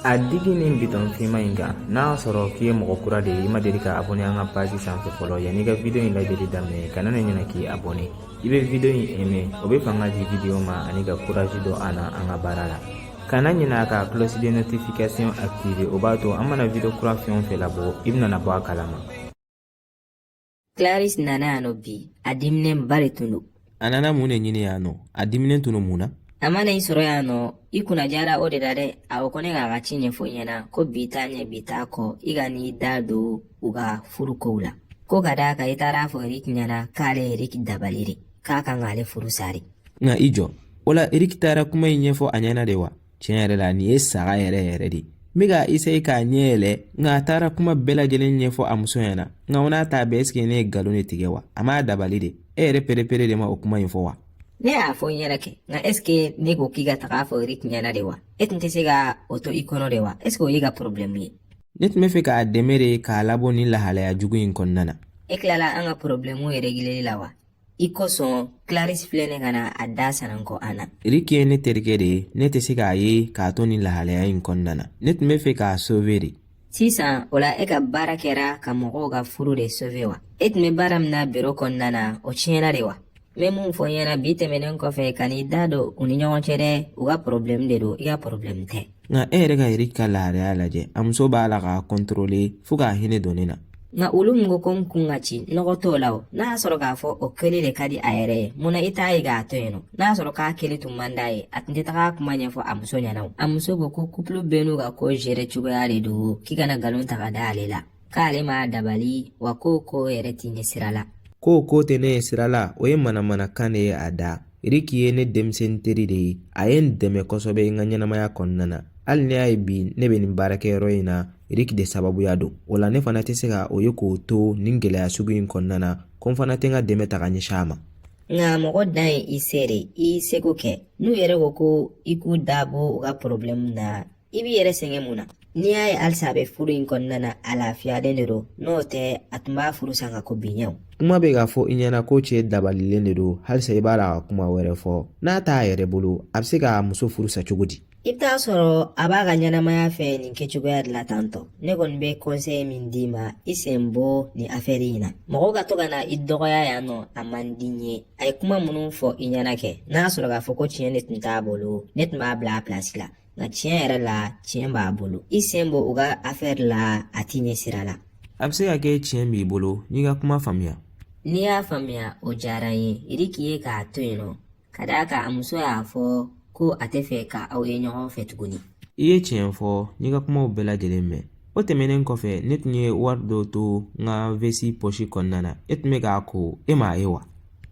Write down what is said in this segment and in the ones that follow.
A digi nin biton fima in kan n'a sɔrɔ k'i ye mɔgɔ kura de ye i ma deli ka abonné an ka page sanfɛ fɔlɔ yan'i ka video in lajɛli daminɛ kana na ɲinɛ k'i abonné i bɛ video in aimer o bɛ fanga di video ma ani ka courage don an na an ka baara la kana ɲinɛ ka cloche de notification activer o b'a to an mana video kura fɛn o fɛn labɔ i bɛna bɔ a kalama. Clarisse nana ano bi a diminen bari tunu. A nana mun de ɲini yan nɔ a diminen tunu mun na? A mana i sɔrɔ yan nɔ i kunna jara o de la dɛ a ko ne k'a ka ci ɲɛfɔ ɲɛna ko bi t'a ɲɛ bi t'a kɔ i ka n'i da don u ka furukow la ko ka d'a kan i taara fɔ Eric ɲɛna k'ale Eric dabali de k'a kan k'ale furu sari. Nka i jɔ o la Eric taara kuma in ɲɛfɔ a ɲɛna de wa? Tiɲɛ yɛrɛ la nin ye saga yɛrɛ de. N bɛ ka essayer k'a ɲɛ yɛlɛ nka a taara kuma bɛɛ lajɛlen ɲɛfɔ a muso ɲɛna nka o n'a ta bɛɛ est-ce que ne ye nkalon de tigɛ wa? A m'a dabali de. E yɛrɛ pere-pere de ma o kuma in fɔ wa? Ne y'a fɔ n ɲɛna kɛ nka est-ce que ne ko k'i ka taga fɔ Eric ɲɛna de wa? E tun tɛ se ka o to i kɔnɔ de wa? est-ce que o y'i ka problème ye? Ne tun bɛ fɛ k'a dɛmɛ de k'a labɔ nin lahalaya jugu in kɔnɔna na. E tilala an ka problème réglé la wa? I kosɔn Clarisse filɛ ne ka na a da sanankɔ an na. Eric ye ne terikɛ de ye ne tɛ se k'a ye k'a to nin lahalaya in kɔnɔna na. Ne tun bɛ fɛ k'a sauver de. Sisan o la e ka baara kɛra ka mɔgɔw ka furu de sauver wa? E tun bɛ baara min na bureau kɔnɔna na o tiɲɛna de wa? N bɛ mun fɔ ɲɛna bi tɛmɛnen kɔfɛ ka n'i da don u ni ɲɔgɔn cɛ dɛ u ka problème de don i ka problème tɛ. Nka e yɛrɛ ka Eric ka lahalaya lajɛ a muso b'a la k'a contrôler fo k'a hinɛ don ne na. Nka olu mun ko ko n kun ka ci nɔgɔ t'o la o n'a y'a sɔrɔ k'a fɔ o kɛlen de ka di a yɛrɛ ye munna i t'a ye k'a to yen nɔ n'a y'a sɔrɔ k'a kɛlen tun man d'a ye a tun tɛ taga kuma ɲɛfɔ a muso ɲɛna o. A muso ko ko couple bɛɛ n'u ka ko gérer cogoya de don k'i kana nkalon ta ka da ale la k'ale m'a dabali wa ko yɛrɛ t'i ɲɛ sira la. Ko tɛ ne ye sira la o ye manamanakan de ye a da. Eric ye ne denmisɛnnin teri de ye a ye n dɛmɛ kosɛbɛ n ka ɲɛnamaya kɔnɔna na hali ne y'a ye bi ne bɛ nin baarakɛyɔrɔ in na Eric de sababuya don o la ne fana tɛ se ka o ye k'o to nin gɛlɛya sugu in kɔnɔna na ko n fana tɛ n ka dɛmɛ ta ka ɲɛsin a ma. Nka mɔgɔ dan ye i se de i seko kɛ n'u yɛrɛ ko ko i k'u dabɔ u ka problème na i b'i yɛrɛ sɛgɛn mun na n'i y'a ye halisa a bɛ furu in kɔnɔna na a lafiyalen de don n'o tɛ a tun b'a furu san ka ko biɲɛw. Kuma bɛ k'a fɔ i ɲɛna ko cɛ dabalilen de don halisa i b'a la ka kuma wɛrɛ fɔ n'a t'a yɛrɛ bolo a bɛ se k'a muso furu sa cogo di? I bɛ taa sɔrɔ a b'a ka ɲɛnamaya fɛ nin kɛcogoya de la tantɔ ne kɔni bɛ conseil min d'i ma i sen bɔ nin affaire in na mɔgɔw ka to ka na i dɔgɔya yan nɔ a man di n ye a ye kuma minnu fɔ i ɲɛna kɛ n'a y'a sɔrɔ k'a fɔ ko tiɲɛ de tun t'a bolo ne tun b'a bila a place la nka tiɲɛ yɛrɛ la tiɲɛ b'a bolo i sen bɔ u ka affaire la a t'i ɲɛ sira la. A bɛ se ka kɛ tiɲɛ b'i bolo n'i ka kuma faamuya. N'i y'a faamuya o diyara n ye Eric ye k'a to yen nɔ ka d'a kan a muso y'a fɔ ko a tɛ fɛ ka aw ye ɲɔgɔn fɛ tuguni. I ye tiɲɛ fɔ n'i ka kumaw bɛɛ lajɛlen mɛn o tɛmɛnen kɔfɛ ne tun ye wari dɔ to n ka vesi poche kɔnɔna na e tun bɛ k'a ko e m'a ye wa?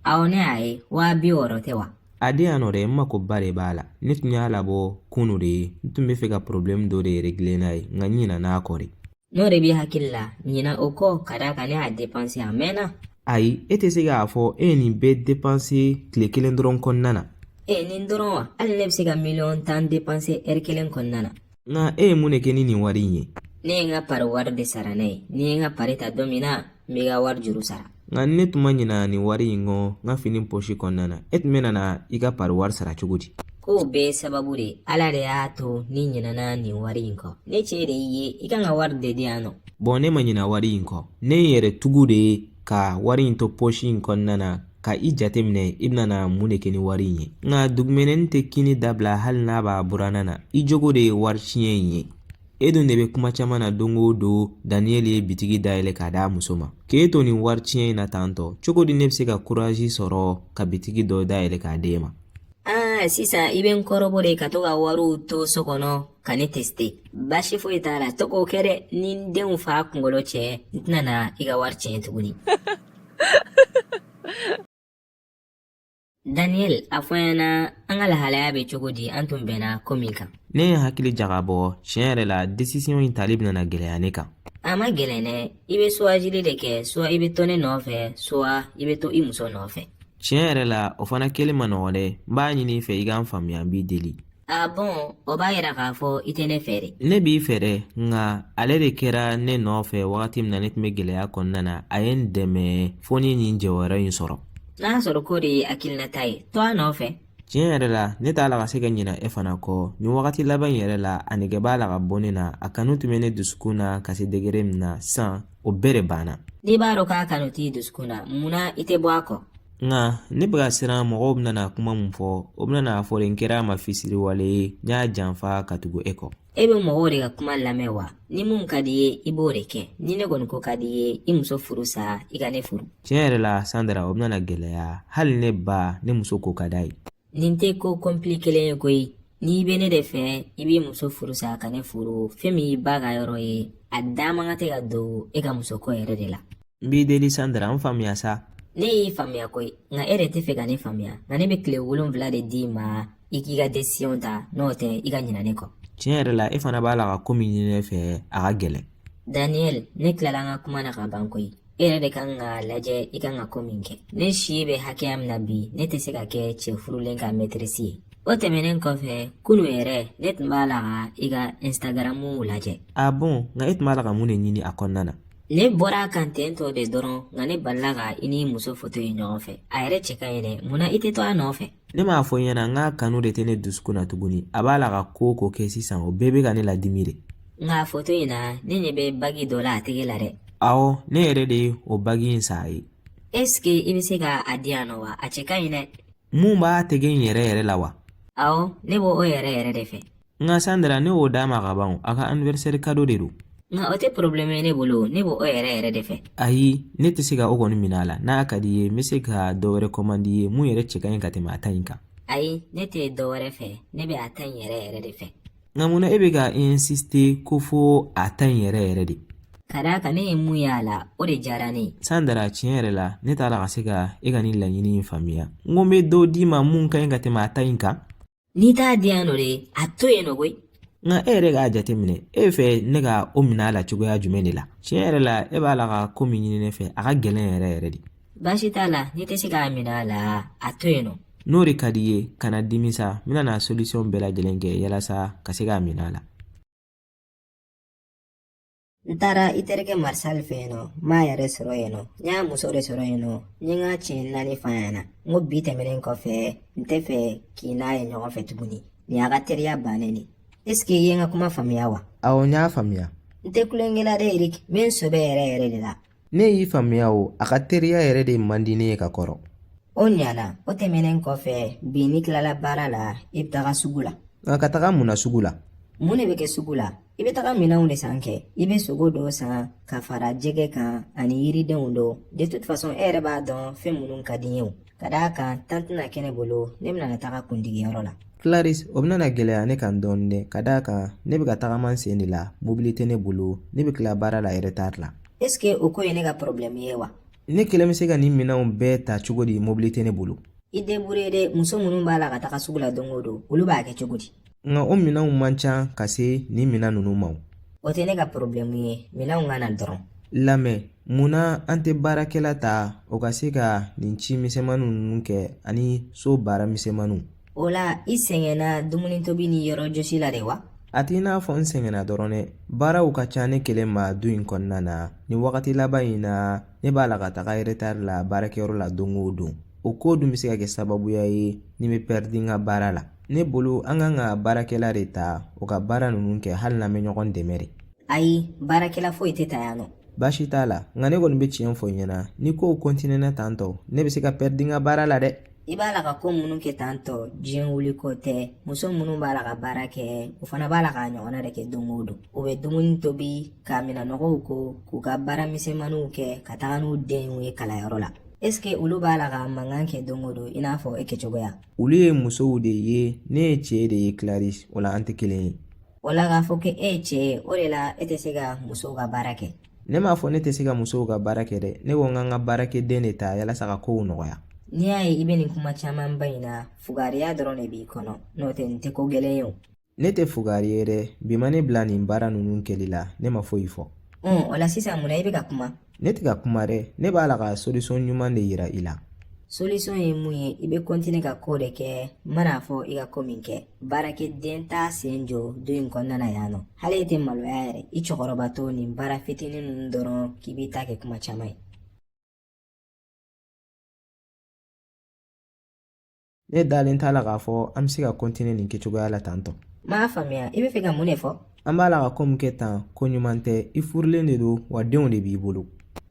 Awɔ ne y'a ye 200 tɛ wa? A di yan nɔ dɛ n makoba de b'a la ne tun y'a labɔ kunu de ye n tun bɛ fɛ ka problème dɔ de régler n'a ye nka n ɲinɛ n'a kɔ de. N'o de b'i hakili la ɲinɛ o kɔ ka d'a kan ne y'a dépenser a mɛnna. Ayi e tɛ se k'a fɔ e ye nin bɛɛ dépenser tile kelen dɔrɔn kɔnɔna na. Nin dɔrɔn wa hali ne bɛ se ka 1000 dépenser heure kelen kɔnɔna na. Nka e ye mun de kɛ ni nin wari in ye? Ne ye n ka pari wari de sara ne ye ni ye n ka pari ta don min na n bɛ ka wari juru sara. Nka ne tun ma ɲinɛ nin wari in kɔ n ka fini poche kɔnɔna na e tun bɛ na i ka pari wari sara cogo di? K'o bɛɛ sababu de ala de y'a to ni ɲinɛna nin wari in kɔ ne cɛ de y'i ye i kan ka wari de di yan nɔ. Bon ne ma ɲinɛ wari in kɔ ne ye yɛrɛ tugu de ye ka wari in to poche in kɔnɔna na ka i jate minɛ i bɛna mun de kɛ ni wari in ye nka dugumɛnɛni tɛ kini dabila hali n'a b'a buranna na i jogo de ye wari tiɲɛ in ye e dun de bɛ kuma caman na don o don Daniel ye bitigi dayɛlɛ k'a d'a muso ma k'e to nin wari tiɲɛ in na tantɔ cogo di ne bɛ se ka courage sɔrɔ ka bitigi dɔ dayɛlɛ k'a d'e ma? Sisan i bɛ n kɔrɔbɔ de ka to ka wariw to so kɔnɔ ka ne tester baasi foyi t'a la to k'o kɛ dɛ ni n denw fa kunkolo cɛ n tɛna na i ka wari tiɲɛ tuguni. Daniel a fɔ n ɲɛna an ka lahalaya bɛ cogo di an tun bɛnna ko min kan? Ne ye hakili jagabɔ tiɲɛ yɛrɛ la décision in tali bɛna gɛlɛya ne kan. A ma gɛlɛn dɛ i bɛ choisir de kɛ soit i bɛ to ne nɔfɛ soit i bɛ to i muso nɔfɛ. Tiɲɛ yɛrɛ la o fana kɛlen ma nɔgɔn dɛ n b'a ɲini i fɛ i ka n faamuya n b'i deli. Bon o b'a yira k'a fɔ i tɛ ne fɛ de. Ne b'i fɛ dɛ nka ale de kɛra ne nɔfɛ wagati min na ne tun bɛ gɛlɛya kɔnɔna na a ye n dɛmɛ fo ni nin jɔyɔrɔ in sɔrɔ. N'a sɔrɔ ko de ye hakilinata ye to a nɔfɛ. tiɲɛ yɛrɛ la ne t'a la ka se ka ɲinɛ e fana kɔ ni wagati laban yɛrɛ la a nege b'a la ka bɔ ne na a kanu tun bɛ ne dusukun na ka se degere min na sisan o bɛɛ de banna. n'i b'a dɔn k'a kanu t'i dusukun na munna i tɛ bɔ a kɔ? nka ne bɛ ka siran mɔgɔw bɛna kuma mun fɔ o bɛna fɔ de n kɛra a ma fisiriwale ye n y'a janfa ka tugu e kɔ. e bɛ mɔgɔw de ka kuma lamɛn wa? ni mun ka di ye i b'o de kɛ. ni ne kɔni ko ka di ye i muso furu sa i ka ne furu. tiɲɛ yɛrɛ la Sandra o bɛna gɛlɛya hali ne ba ne muso ko ka d'a ye. nin tɛ ko kɔnpili kelen ye koyi. n'i bɛ ne de fɛ i b'i muso furu sa ka ne furu fɛn min y'i ba ka yɔrɔ ye a da man ka tɛ ka don e ka muso ko yɛrɛ de la. n b'i deli Sandra n faamuya sa. ne y'i faamuya koyi nka e de tɛ fɛ ka ne faamuya nka ne bɛ tile 7 de d'i ma i k'i ka desisiɔn ta n'o tɛ i ka ɲinɛ ne kɔ. tiɲɛ yɛrɛ la e fana b'a la ka ko min ɲini ne fɛ a ka gɛlɛn. Daniel, ne tilala an ka kuma na ka ban koyi. e yɛrɛ de kan ka lajɛ i kan ka ko min kɛ. ne si bɛ hakɛya min na bi ne tɛ se ka kɛ cɛ furulen ka maîtresse ye. o tɛmɛnen kɔfɛ kunun yɛrɛ ne tun b'a la ka i ka Instagramu lajɛ. a bon nka e tun b'a la ka mun de ɲini a kɔnɔna na? ne bɔra a kan tentɔ de dɔrɔn nka ne balila ka i ni muso foto ye ɲɔgɔn fɛ. a yɛrɛ cɛ ka ɲi dɛ munna i tɛ to a nɔfɛ? ne m'a fɔ ɲɛna n k'a kanu de tɛ ne dusukun na tuguni a b'a la ka ko ko kɛ sisan o bɛɛ bɛ ka ne ladimi de. nka foto in na ne ɲɛ bɛ bagi dɔ la a tɛgɛ la dɛ. awɔ ne yɛrɛ de ye o bagi in sa ye. est-ce que i bɛ se ka a di yan nɔ wa? a cɛ ka ɲi dɛ. mun b'a tɛgɛ in yɛrɛ yɛrɛ la wa? awɔ ne b'o yɛrɛ de fɛ. nka Sandra ne y'o d'a ma ka ban a ka anniversaire cadeau de don. nka o tɛ problème ye ne bolo ne b'o yɛrɛ de fɛ. ayi ne tɛ se ka o kɔni minɛ a la n'a ka di ye n bɛ se ka dɔ wɛrɛ commande ye mun yɛrɛ cɛ ka ɲi ka tɛmɛ a ta in kan. ayi ne tɛ dɔ wɛrɛ fɛ ne bɛ a ta in yɛrɛ de fɛ. nka munna e bɛ ka insister ko fo a ta in yɛrɛ de? ka d'a kan ne ye mun y'a la o de diyara ne ye. Sandra tiɲɛ yɛrɛ la ne t'a la ka se ka e ka nin laɲini in faamuya n ko n bɛ dɔ d'i ma mun ka ɲi ka tɛmɛ a ta in kan. n'i t'a di yan nɔ de a to yen nɔ koyi. nka e yɛrɛ k'a jateminɛ e fɛ ne ka o minɛ a la cogoya jumɛn de la? tiɲɛ yɛrɛ la e b'a la ka ko min ɲini ne fɛ a ka gɛlɛn yɛrɛ de. baasi t'a la n'i tɛ se k'a minɛ a la a to yen nɔ. n'o de ka di ye kana dimi sa n bɛna solution bɛɛ lajɛlen kɛ yalasa ka se k'a minɛ a la. n taara i terikɛ Marisal fɛ yen nɔ n m'a yɛrɛ sɔrɔ yen nɔ n y'a muso de sɔrɔ yen nɔ n ye n ka tiɲɛ 4 f'a ɲɛna n ko bi tɛmɛnen kɔfɛ n tɛ fɛ k'i n'a ye ɲɔgɔn fɛ tuguni nin y'a ka teriya bannen de. est-ce que i ye n ka kuma faamuya wa? awɔ n y'a faamuya. n tɛ kulonkɛ la dɛ Eric n bɛ n sɛbɛ yɛrɛ de la. ne y'i faamuya o a ka teriya yɛrɛ de man di ne ye ka kɔrɔ. o ɲana o tɛmɛnen kɔfɛ bi n'i tilala baara la i bɛ taga sugu la. nka ka taga mun na sugu la? mun de bɛ kɛ sugu la? i bɛ taga minɛnw de san kɛ. i bɛ sogo dɔw san ka fara jɛgɛ kan ani yiridenw dɔw. de toute façon e yɛrɛ b'a dɔn fɛn minnu ka di n ye o. ka d'a kan tan tɛna kɛ ne bolo ne bɛna taga kundigiyɔrɔ la. Clarisse o bɛna gɛlɛya ne kan dɔɔni dɛ ka d'a kan ne bɛ ka tagama n sen de la mobili tɛ ne bolo ne bɛ tila baara la retard la. est-ce que o ko ye ne ka problème ye wa? ne kelen bɛ se ka nin minɛnw bɛɛ ta cogo di mobili tɛ ne bolo? i débrouiller de muso minnu b'a la ka taga sugu la don o don olu b'a kɛ cogo di? nka o minɛnw man ca ka se nin minɛn ninnu ma. o tɛ ne ka problème ye minɛnw ka na dɔrɔn. lamɛn munna an tɛ baarakɛla ta o ka se ka nin ci misɛnmaninw ninnu kɛ ani so baara misɛnmaninw? o la i sɛgɛnna dumuni tobi ni yɔrɔ jɔsi la de wa? a t'i n'a fɔ n sɛgɛnna dɔrɔn dɛ baaraw ka ca ne kelen ma du in kɔnɔna na nin wagati laban in na ne b'a la ka taga retard la baarakɛyɔrɔ la don o don o ko dun bɛ se ka kɛ sababuya ye ni bɛ perdre n ka baara la. ne bolo an kan ka baarakɛla de ta o ka baara ninnu kɛ hali n'an bɛ ɲɔgɔn dɛmɛ de. ayi baarakɛla foyi tɛ ta yan nɔ. baasi t'a la nka ne kɔni bɛ tiɲɛ fɔ i ɲɛna ni kow continuera tan tɔ ne bɛ se ka perdre n ka baara la dɛ. i b'a la ka ko minnu kɛ tan tɔ diɲɛ wuli ko tɛ. muso minnu b'a la ka baara kɛ o fana b'a la k'a ɲɔgɔnna de kɛ don o don. o bɛ dumuni tobi ka minɛnɔgɔw ko k'u ka baara misɛnmaninw kɛ ka taga n'u denw ye kalanyɔrɔ la. est-ce que olu b'a la ka mankan kɛ don o don i n'a fɔ e kɛcogoya? olu ye musow de ye ne ye cɛ de ye Clarisse o la an tɛ kelen ye. o la k'a fɔ ko e ye cɛ ye o de la e tɛ se ka musow ka baara kɛ. ne m'a fɔ ne tɛ se ka musow ka baara kɛ dɛ ne ko n ka n ka baarakɛden de ta yalasa ka kow nɔgɔya. n'i y'a ye i bɛ nin kuma caman ba in na fugariya dɔrɔn de b'i kɔnɔ n'o tɛ nin tɛ ko gɛlɛn ye o. ne tɛ fugari ye dɛ bi ma ne bila nin baara ninnu kɛli la ne ma foyi fɔ. o la sisan munna i bɛ ka kuma? ne tɛ ka kuma dɛ ne b'a la ka solution ɲuman de yira i la. solution ye mun ye i bɛ continuer ka ko de kɛ n man'a fɔ i ka ko min kɛ. baarakɛden t'a sen jɔ du in kɔnɔna na yan nɔ. hali i tɛ maloya yɛrɛ i cɛkɔrɔba to nin baara fitinin ninnu dɔrɔn k'i b'i ta kɛ kuma caman ye. ne dalen t'a la k'a fɔ an bɛ se ka kɔntine nin kɛcogoya la tan tɔ. M'a faamuya, i bɛ fɛ ka mun de fɔ? An b'a la ka ko min kɛ tan ko ɲuman tɛ, i furulen de don wa denw de b'i bolo.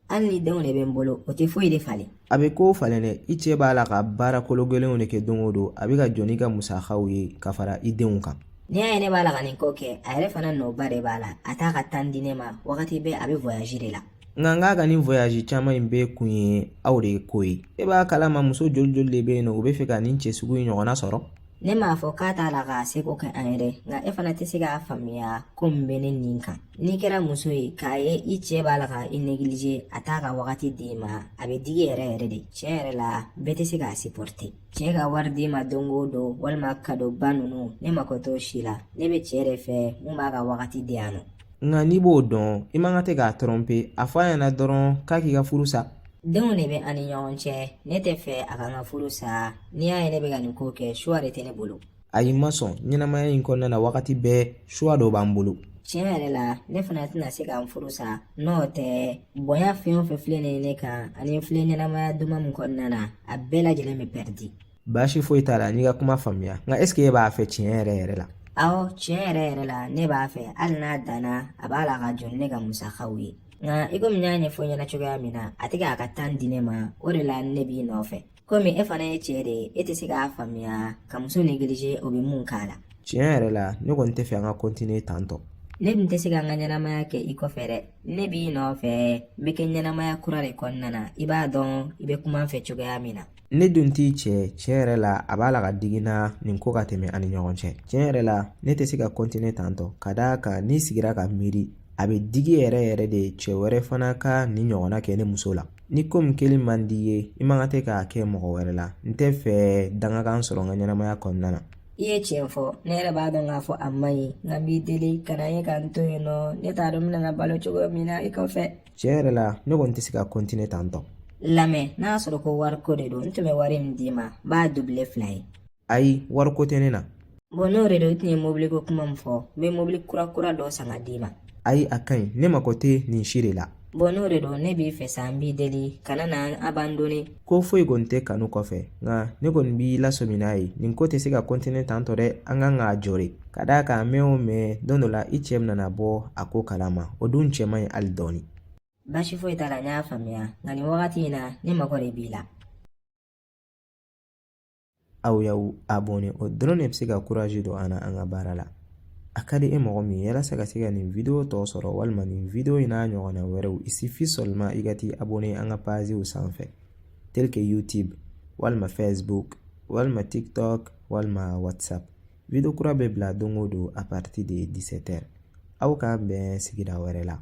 Hali ni denw de bɛ n bolo, o tɛ foyi de falen. A bɛ ko falen dɛ, i cɛ b'a la ka baara kolo gɛlɛnw de kɛ don o don, a bɛ ka jɔ n'i ka musakaw ye ka fara i denw kan. Ni y'a ye ne b'a la ka nin ko kɛ, a yɛrɛ fana nɔba de b'a la, a t'a ka tan di ne ma, wagati bɛɛ a bɛ voyage de la. Nka n k'a ka nin voyage caman in bɛɛ kun ye aw de ye ko ye. E b'a kalama muso joli joli de bɛ yen nɔ u bɛ fɛ ka nin cɛ sugu in ɲɔgɔnna sɔrɔ? Ne m'a fɔ k'a t'a la k'a seko kɛ an yɛrɛ, nka e fana tɛ se k'a faamuya ko min bɛ ne nin kan. N'i kɛra muso ye k'a ye i cɛ b'a la ka i néglige, a t'a ka wagati d'i ma, a bɛ digi yɛrɛ yɛrɛ de. Tiɲɛ yɛrɛ la bɛɛ tɛ se k'a supporter. Cɛ ka wari d'i ma don o don walima cadeau ba ninnu, ne mako t'o si la. Ne bɛ cɛ de fɛ mun b'a ka wagati di yan nɔ. Nka n'i b'o dɔn i man ka tɛ k'a tromper, a fɔ a ɲɛna dɔrɔn k'a k'i ka furu sa. Denw de bɛ an ni ɲɔgɔn cɛ, ne tɛ fɛ a ka n ka furu sa. N'i y'a ye ne bɛ ka nin ko kɛ, choix de tɛ ne bolo. Ayi ma sɔn, ɲɛnamaya in kɔnɔna na wagati bɛɛ choix dɔ b'an bolo. Tiɲɛ yɛrɛ la ne fana tɛna se ka n furu sa, n'o tɛ bonya fɛn o fɛn filɛ nin ye ne kan ani filɛ ɲɛnamaya duman min kɔnɔna na, a bɛɛ lajɛlen bɛ perdi. Baasi foyi t'a la n'i ka kuma faamuya, nka est ce que e b'a fɛ tiɲɛ yɛrɛ yɛrɛ la? Awɔ, tiɲɛ yɛrɛ yɛrɛ la ne b'a fɛ, hali n'a danna a b'a la ka jɔ ni ne ka musakaw ye. Nka i komi n y'a ɲɛfɔ ɲɛna cogoya min na, a tɛ k'a ka tan di ne ma, o de la ne b'i nɔfɛ. Komi e fana ye cɛ de ye, e tɛ se k'a faamuya ka muso néglige o bɛ mun k'a la. Tiɲɛ yɛrɛ la ne kɔni tɛ fɛ an ka continuer tan tɔ. Ne dun tɛ se ka n ka ɲɛnamaya kɛ i kɔfɛ dɛ. Ne b'i nɔfɛ, n bɛ kɛ ɲɛnamaya kura de kɔnɔna na, i b'a dɔn i bɛ kuma n fɛ cogoya min na. Ne dun t'i cɛ, tiɲɛ yɛrɛ la a b'a la ka digi n na nin ko ka tɛmɛ an ni ɲɔgɔn cɛ. Tiɲɛ yɛrɛ la ne tɛ se ka continuer tan tɔ, ka d'a kan n'i sigira ka miiri a bɛ digi yɛrɛ yɛrɛ de cɛ wɛrɛ fana ka nin ɲɔgɔnna kɛ ne muso la. Ni ko min kɛli man di ye i man ka tɛ k'a kɛ mɔgɔ wɛrɛ la. N tɛ fɛ dangakan sɔrɔ n ka ɲɛnamaya kɔnɔna na. I ye tiɲɛ fɔ, ne yɛrɛ b'a dɔn k'a fɔ a man ɲi, nka n b'i deli ka na ye ka n to yen nɔ, ne t'a dɔn n bɛna balo cogo min na i kɔfɛ. Tiɲɛ yɛrɛ la ne kɔni tɛ se ka continuer tan tɔ. Lamɛn, n'a y'a sɔrɔ ko wari ko de don, n tun bɛ wari min d'i ma, n b'a double 2 ye. Ayi wari ko tɛ ne na. Bon n'o de don i tun ye mobili ko kuma min fɔ, n bɛ mobili kura kura dɔ san ka d'i ma. Ayi a ka ɲi ne mako tɛ nin si de la. Bon n'o de don ne b'i fɛ sa, n b'i deli kana na abandonner. Ko foyi kɔni tɛ kanu kɔfɛ nka ne kɔni b'i lasɔmi n'a ye nin ko tɛ se ka continuer tan tɔ dɛ, an kan k'a jɔ de. Ka d'a kan mɛn o mɛn don dɔ la i cɛ bɛna bɔ a ko kalama, o dun cɛ man ɲi hali dɔɔni. Baasi foyi t'a la, n y'a faamuya, nka nin wagati in na ne mako de b'i la. Aw y'aw abonné o dɔrɔn de bɛ se ka courage don an na an ka baara la. A ka di e mɔgɔ min ye yalasa ka se ka nin video tɔ sɔrɔ walima nin video in n'a ɲɔgɔnna wɛrɛw, il suffit seulement i ka t'i abonné an ka pagew sanfɛ tel que YouTube walima Facebook walima TikTok walima WhatsApp. Video kura bɛ bila don o don à partir de 17h. Aw k'an bɛn sigida wɛrɛ la.